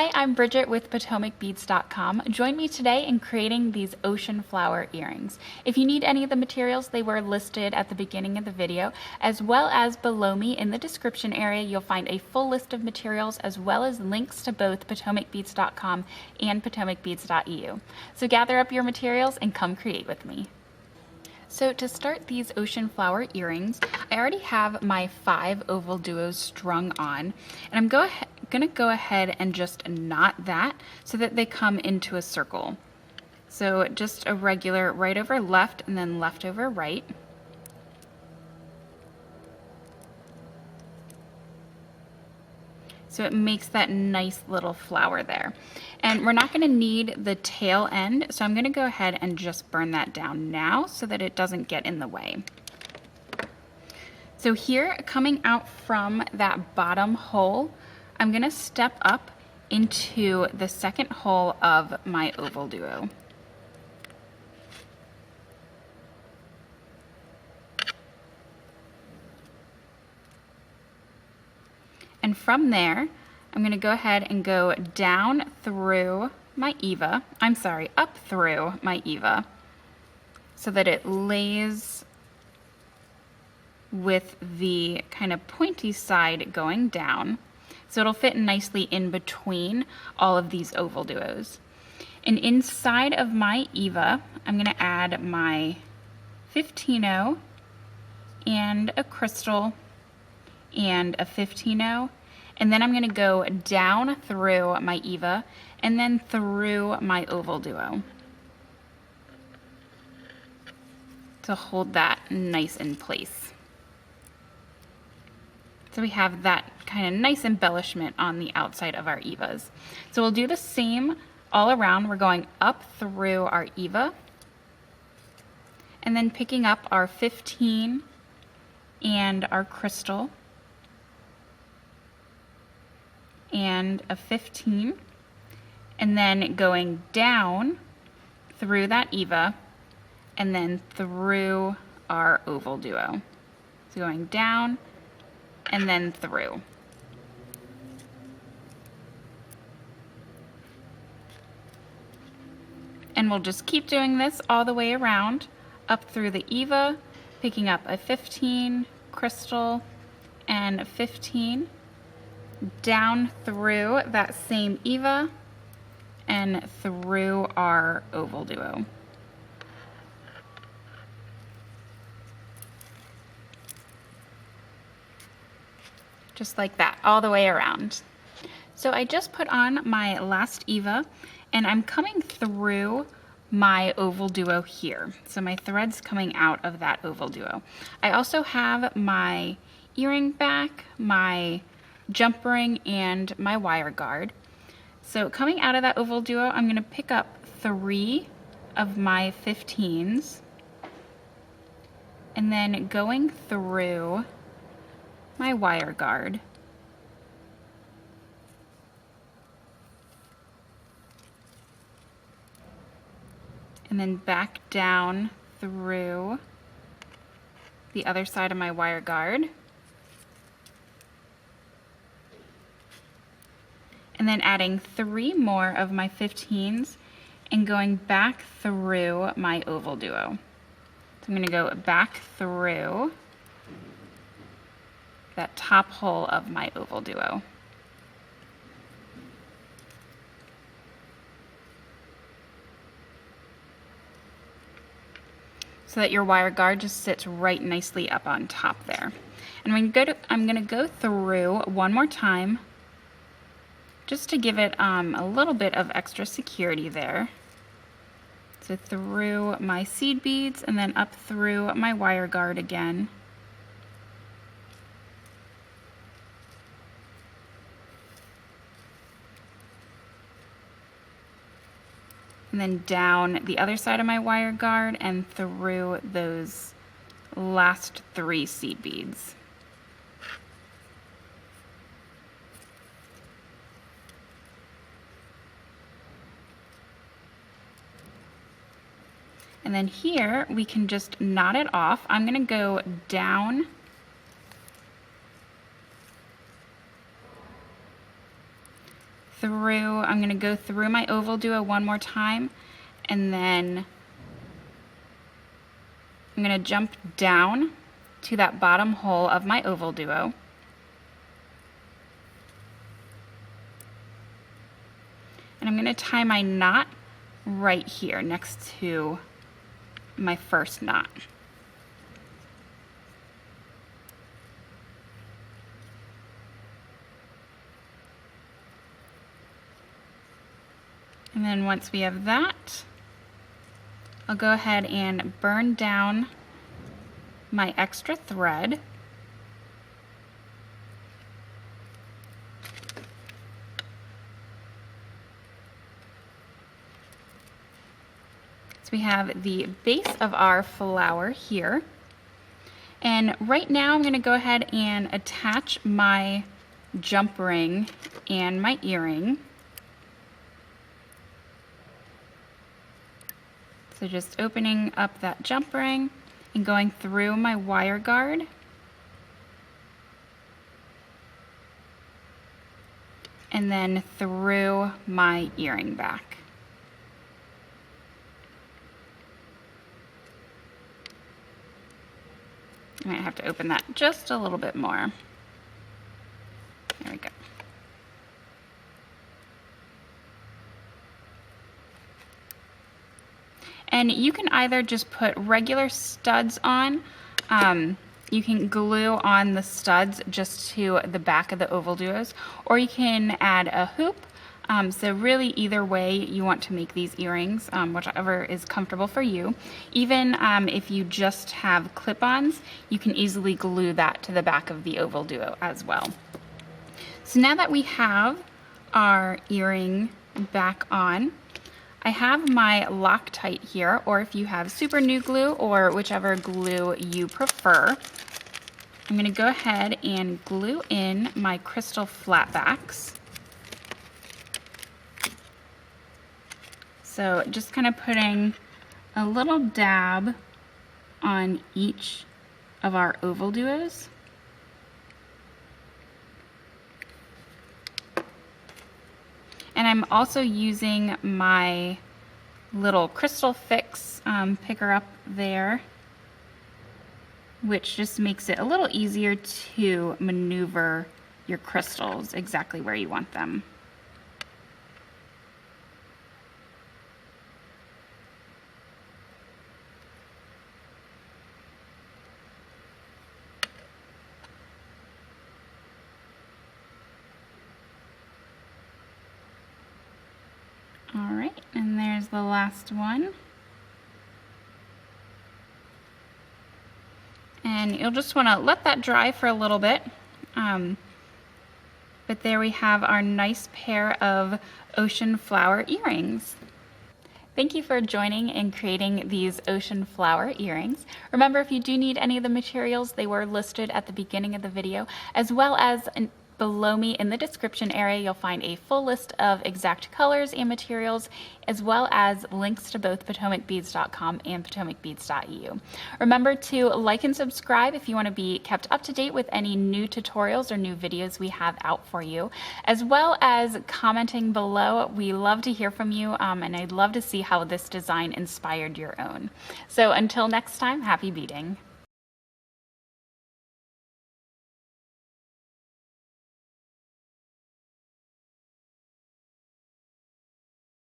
Hi, I'm Bridgette with PotomacBeads.com. Join me today in creating these ocean flower earrings. If you need any of the materials, they were listed at the beginning of the video, as well as below me in the description area, you'll find a full list of materials as well as links to both PotomacBeads.com and PotomacBeads.eu. So gather up your materials and come create with me. So to start these ocean flower earrings, I already have my 5 OvalDuos strung on, and I'm gonna go ahead and just knot that so that they come into a circle. So just a regular right over left and then left over right. So it makes that nice little flower there. And we're not gonna need the tail end, so I'm gonna go ahead and just burn that down now so that it doesn't get in the way. So here, coming out from that bottom hole, I'm gonna step up into the second hole of my OvalDuo. And from there, I'm gonna go ahead and go down through my Eva, up through my Eva, so that it lays with the kind of pointy side going down. So it'll fit nicely in between all of these OvalDuos. And inside of my Eva, I'm gonna add my 15-0 and a crystal and a 15-0, and then I'm going to go down through my Eva and then through my OvalDuo to hold that nice in place. So we have that kind of nice embellishment on the outside of our Evas. So we'll do the same all around. We're going up through our Eva and then picking up our 15 and our crystal and a 15, and then going down through that Eva and then through our OvalDuo. So going down and then through. And we'll just keep doing this all the way around, up through the Eva, picking up a 15, crystal, and a 15, down through that same Eva and through our OvalDuo. Just like that, all the way around. So I just put on my last Eva and I'm coming through my OvalDuo here. So my thread's coming out of that OvalDuo. I also have my earring back, my jump ring, and my wire guard. So coming out of that OvalDuo, I'm going to pick up 3 of my 15s and then going through my wire guard. And then back down through the other side of my wire guard. And then adding 3 more of my 15s and going back through my OvalDuo. So I'm going to go back through that top hole of my OvalDuo. So that your wire guard just sits right nicely up on top there. And I'm going to go through one more time just to give it a little bit of extra security there. So through my seed beads and then up through my wire guard again. And then down the other side of my wire guard and through those last 3 seed beads. And then here we can just knot it off. I'm going to go down through, I'm going to go through my OvalDuo one more time, and then I'm going to jump down to that bottom hole of my OvalDuo. And I'm going to tie my knot right here next to my first knot. And then once we have that, I'll go ahead and burn down my extra thread. So we have the base of our flower here. And right now I'm going to go ahead and attach my jump ring and my earring. So just opening up that jump ring and going through my wire guard. And then through my earring back. I might have to open that just a little bit more. There we go. And you can either just put regular studs on, you can glue on the studs just to the back of the OvalDuos, or you can add a hoop. So really either way you want to make these earrings, whichever is comfortable for you. Even if you just have clip-ons, you can easily glue that to the back of the OvalDuo as well. So now that we have our earring back on, I have my Loctite here, or if you have super new glue or whichever glue you prefer, I'm going to go ahead and glue in my crystal flatbacks. So just kind of putting a little dab on each of our OvalDuos. And I'm also using my little crystal fix picker up there, which just makes it a little easier to maneuver your crystals exactly where you want them. All right, and there's the last one. And you'll just want to let that dry for a little bit. But there we have our nice pair of ocean flower earrings. Thank you for joining and creating these ocean flower earrings. Remember, if you do need any of the materials, they were listed at the beginning of the video, as well as below me in the description area, you'll find a full list of exact colors and materials, as well as links to both PotomacBeads.com and PotomacBeads.eu. Remember to like and subscribe if you want to be kept up to date with any new tutorials or new videos we have out for you, as well as commenting below. We love to hear from you, and I'd love to see how this design inspired your own. So until next time, happy beading.